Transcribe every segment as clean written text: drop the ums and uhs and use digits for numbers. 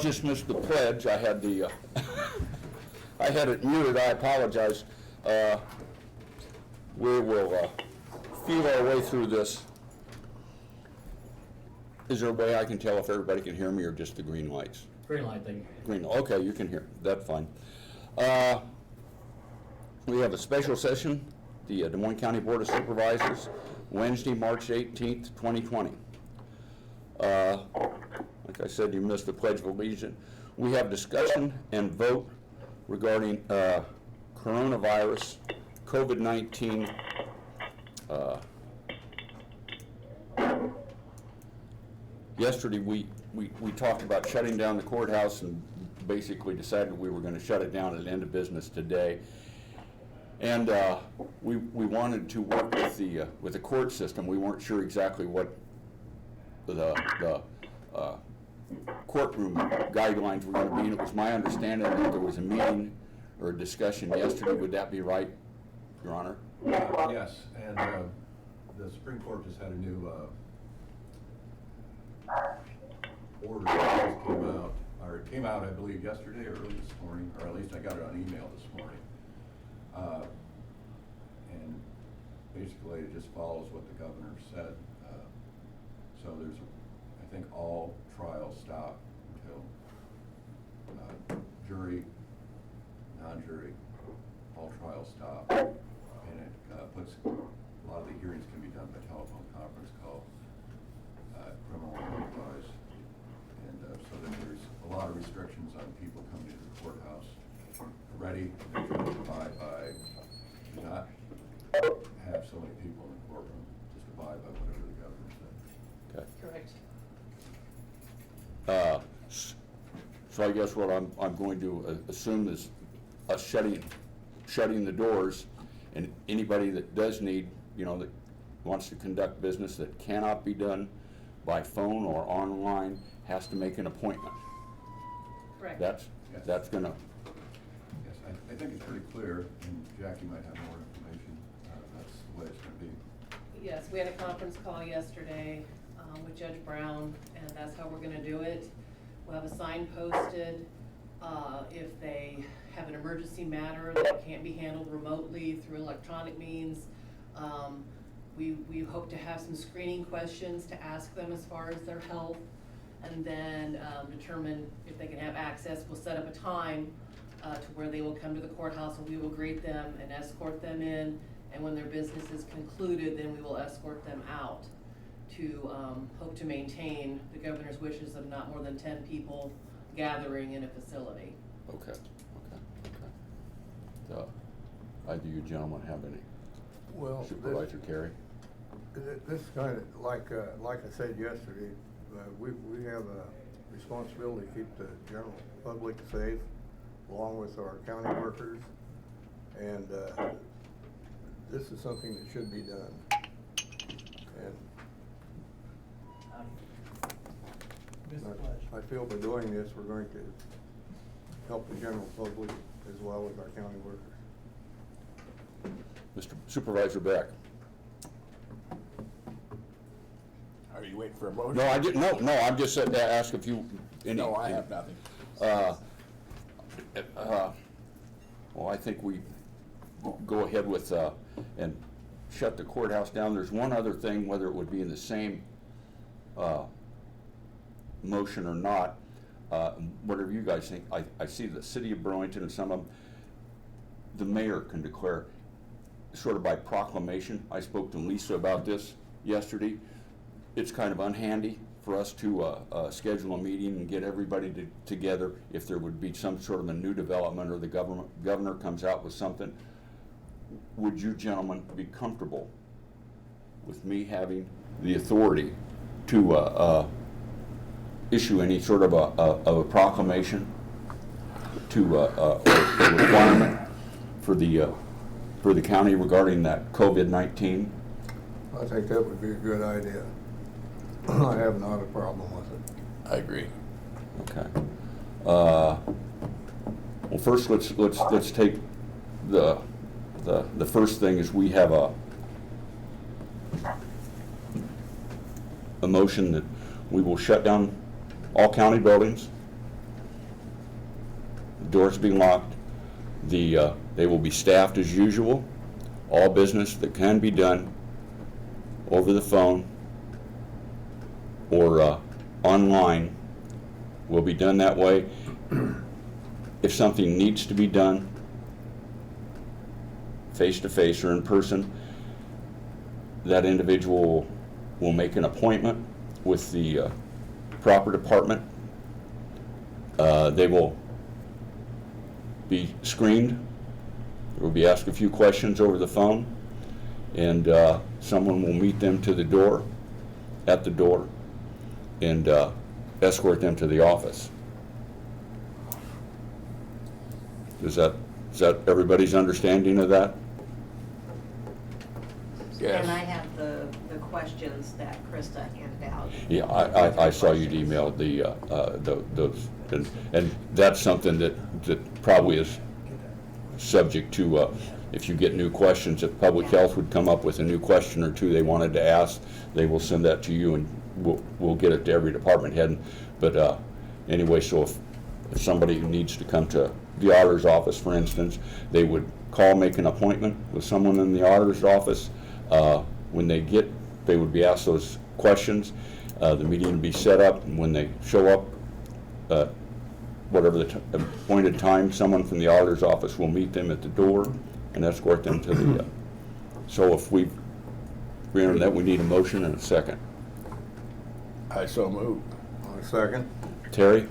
just missed the pledge. I had the, I had it muted. I apologize. We will feel our way through this. Is there a way I can tell if everybody can hear me or just the green lights? Green light, thank you. Green, okay, you can hear. That's fine. We have a special session, the Des Moines County Board of Supervisors, Wednesday, March 18th, 2020. Like I said, you missed the Pledge of Allegiance. We have discussion and vote regarding coronavirus, COVID-19. Yesterday, we talked about shutting down the courthouse and basically decided we were going to shut it down at the end of business today. And we wanted to work with the court system. We weren't sure exactly what the courtroom guidelines were going to be, and it was my understanding that there was a meeting or a discussion yesterday. Would that be right, Your Honor? Yes, and the Supreme Court just had a new order that just came out, or it came out, I believe, yesterday or early this morning, or at least I got it on email this morning. And basically it just follows what the governor said. So there's, I think all trials stop until jury, non-jury, all trials stop. And it puts, a lot of the hearings can be done by telephone conference call, criminal and otherwise. And so that there's a lot of restrictions on people coming into the courthouse ready, they're trying to abide by, not have so many people in the courtroom, just abide by whatever the governor said. Okay. Correct. So I guess what I'm going to assume is us shutting the doors, and anybody that does need, that wants to conduct business that cannot be done by phone or online has to make an appointment. Correct. That's gonna. Yes, I think it's pretty clear, and Jackie might have more information. That's the way it's going to be. Yes, we had a conference call yesterday with Judge Brown, and that's how we're going to do it. We'll have a sign posted. If they have an emergency matter that can't be handled remotely through electronic means, we hope to have some screening questions to ask them as far as their health, and then determine if they can have access. We'll set up a time to where they will come to the courthouse, and we will greet them and escort them in, and when their business is concluded, then we will escort them out to hope to maintain the governor's wishes of not more than 10 people gathering in a facility. Okay. Either you gentlemen have any? Well, Supervisor Carey? this kind of, like I said yesterday, we have a responsibility to keep the general public safe, along with our county workers, and this is something that should be done. And I feel by doing this, we're going to help the general public as well as our county workers. Mr. Supervisor Beck? Are you waiting for a motion? No, I didn't. No. I'm just to ask if you. No, I have nothing. Well, I think we go ahead with and shut the courthouse down. There's one other thing, whether it would be in the same motion or not. Whatever you guys think. I see the city of Burlington and some of them. The mayor can declare, sort of by proclamation. I spoke to Lisa about this yesterday. It's kind of unhandy for us to schedule a meeting and get everybody together if there would be some sort of a new development or the governor comes out with something. Would you gentlemen be comfortable with me having the authority to issue any sort of a proclamation to a requirement for the county regarding that COVID-19? I think that would be a good idea. I have not a problem with it. I agree. Okay. Well, first let's take the first thing is we have a motion that we will shut down all county buildings doors be locked. They will be staffed as usual. All business that can be done over the phone or online will be done that way. If something needs to be done face-to-face or in person, that individual will make an appointment with the proper department. They will be screened. They will be asked a few questions over the phone, and someone will meet them to the door, at the door, and escort them to the office. Is that everybody's understanding of that? Yes. And I have the questions that Krista handed out. Yeah, I saw you'd emailed those, and that's something that probably is subject to, if you get new questions, if Public Health would come up with a new question or two they wanted to ask, they will send that to you, and we'll get it to every department head. But anyway, so if somebody who needs to come to the auditor's office, for instance, they would call, make an appointment with someone in the auditor's office. When they would be asked those questions. The meeting would be set up, and when they show up, whatever the appointed time, someone from the auditor's office will meet them at the door and escort them to the. So if we enter that, we need a motion and a second. I so move. A second? Terry?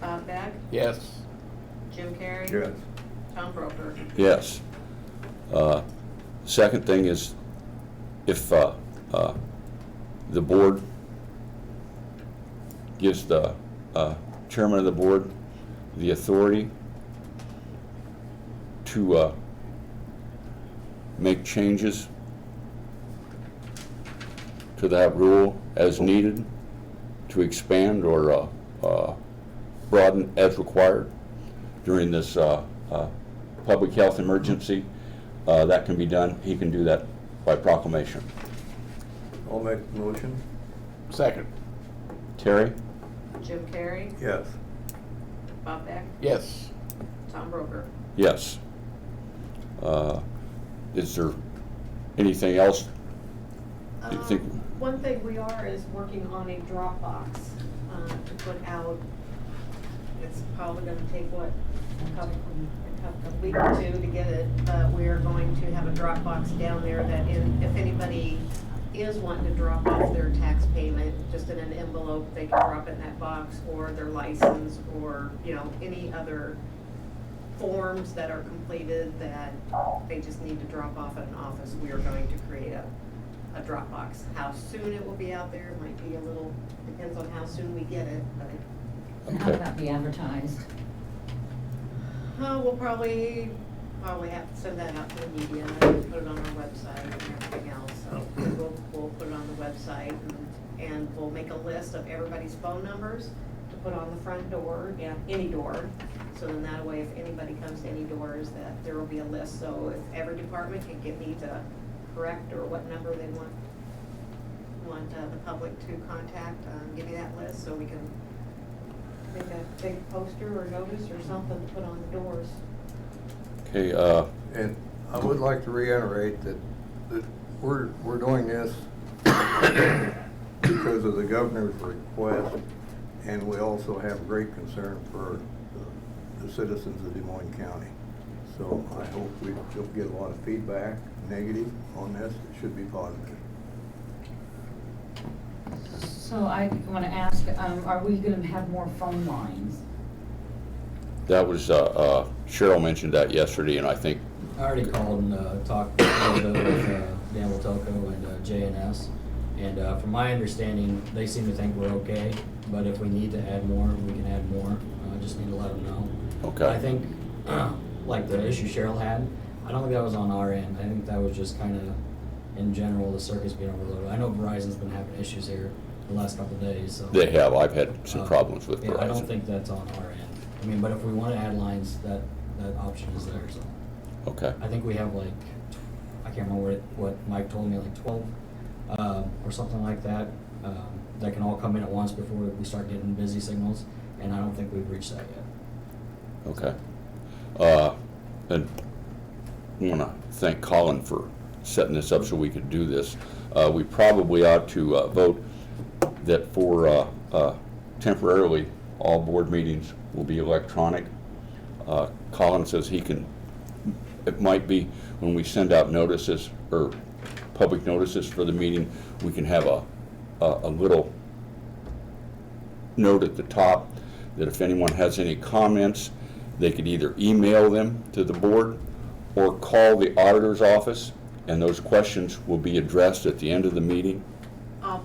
Bob Beck, Yes. Jim Carrey. Yes. Tom Broker. Yes. Second thing is, if the board gives the chairman of the board the authority to make changes to that rule as needed, to expand or broaden as required during this public health emergency, that can be done. He can do that by proclamation. I'll make the motion. Second. Terry? Jim Carrey, Yes. Bob Beck, Yes. Tom Broker. Yes. Is there anything else you think? One thing we are is working on a Dropbox to put out. It's probably gonna take, what, a week or two to get it, but we're going to have a Dropbox down there that if anybody is wanting to drop off their tax payment, just in an envelope, they can drop it in that box, or their license, or, any other forms that are completed that they just need to drop off at an office. We are going to create a Dropbox. How soon it will be out there might be a little, depends on how soon we get it, but And how would that be advertised? we'll probably have to send that out to the media and put it on our website and everything else. So we'll put it on the website, and we'll make a list of everybody's phone numbers to put on the front door, any door. So then that way, if anybody comes to any doors, that there will be a list. So if every department needs a correct or what number they want the public to contact, give you that list so we can make a big poster or notice or something to put on the doors. Okay, And I would like to reiterate that we're doing this because of the governor's request, and we also have great concern for the citizens of Des Moines County. So I hope we'll get a lot of feedback, negative on this. It should be positive. So I want to ask, are we going to have more phone lines? that was, Cheryl mentioned that yesterday, and I think, I already called and talked a little bit with Dan Watoco and JNS, and from my understanding, they seem to think we're okay, but if we need to add more, we can add more. I just need to let them know. Okay. I think, like the issue Cheryl had, I don't think that was on our end. I think that was just kind of, in general, the circuit's being overloaded. I know Verizon's been having issues here the last couple of days, so. they have, I've had some problems with Yeah, I don't Verizon. think that's on our end. I mean, but if we want to add lines, that option is there, so. Okay, I think we have like, I can't remember what Mike told me, like 12, or something like that, that can all come in at once before we start getting busy signals, and I don't think we've reached that yet. Okay. And I want to thank Colin for setting this up so we could do this. We probably ought to vote that for temporarily, all board meetings will be electronic. Colin says he can, it might be when we send out notices or public notices for the meeting, we can have a little note at the top that if anyone has any comments, they could either email them to the board or call the auditor's office, and those questions will be addressed at the end of the meeting. I'll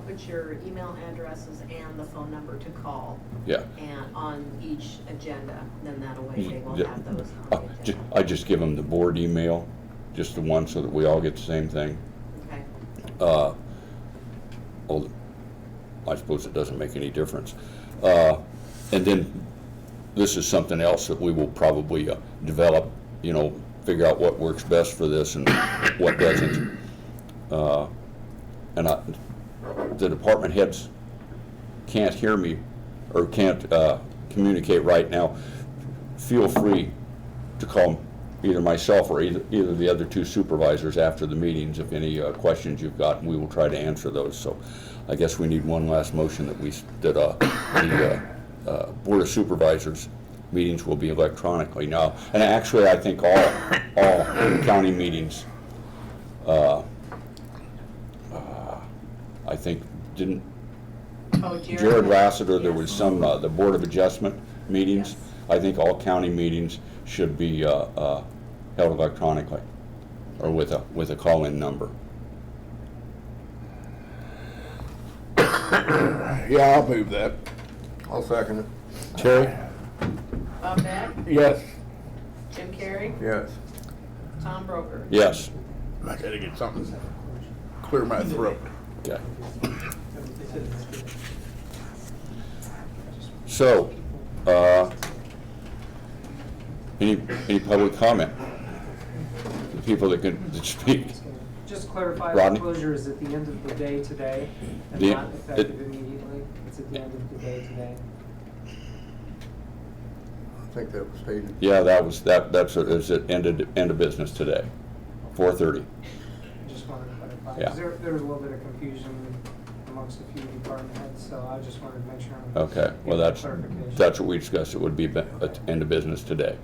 put your email addresses and the phone number to call. Yeah. And on each agenda, then that way they will Yeah. have those on the agenda. I just give them the board email, just the one, so that we all get the same thing. Okay. Well, I suppose it doesn't make any difference. And then this is something else that we will probably develop, figure out what works best for this and what doesn't. And the department heads can't hear me or can't communicate right now. Feel free to call either myself or either the other two supervisors after the meetings if any questions you've got, and we will try to answer those. So I guess we need one last motion that the Board of Supervisors meetings will be electronically now. And actually, I think all county meetings, I think, didn't Oh, Jared Lassiter, there yes. was some, the Board of Adjustment meetings. Yes. I think all county meetings should be held electronically or with a call-in number. Yeah, I'll move that. I'll second it. Terry? Bob Beck, Yes. Jim Carrey, Yes. Tom Broker. Yes. I gotta get something, clear my throat. Okay. So, any public comment? The people that can speak. Just clarify, Rodney? the closure is at the end of the day today, and The- not effective immediately? It's at the end of the day today? I think that was stated. Yeah, it's at end of business today, 4:30. I just wanted to clarify. Yeah. 'Cause there was a little bit of confusion amongst a few department heads, so I just wanted to make sure. Okay, well, get that that's clarification. what we discussed. It would be at end of business today.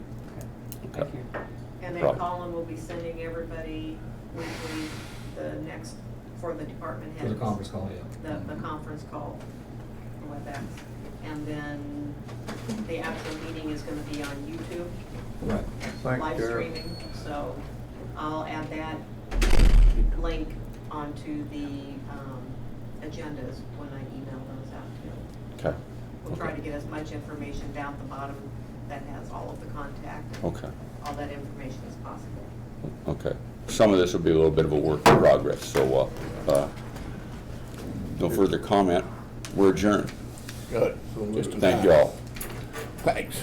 Okay. Thank you. And then Problem. Colin will be sending everybody weekly for the department For heads. the conference call, yeah. The conference call, the WebEx. And then the actual meeting is gonna be on YouTube, Right. Thanks, live Jared. streaming. So I'll add that link onto the agendas when I email those out to you. Okay, We'll try to get as much information down at the bottom that has all of the contact, okay, all that information as possible. okay. Some of this will be a little bit of a work in progress, so no further comment. We're adjourned. Good. So Just in Thank time. you all. Thanks.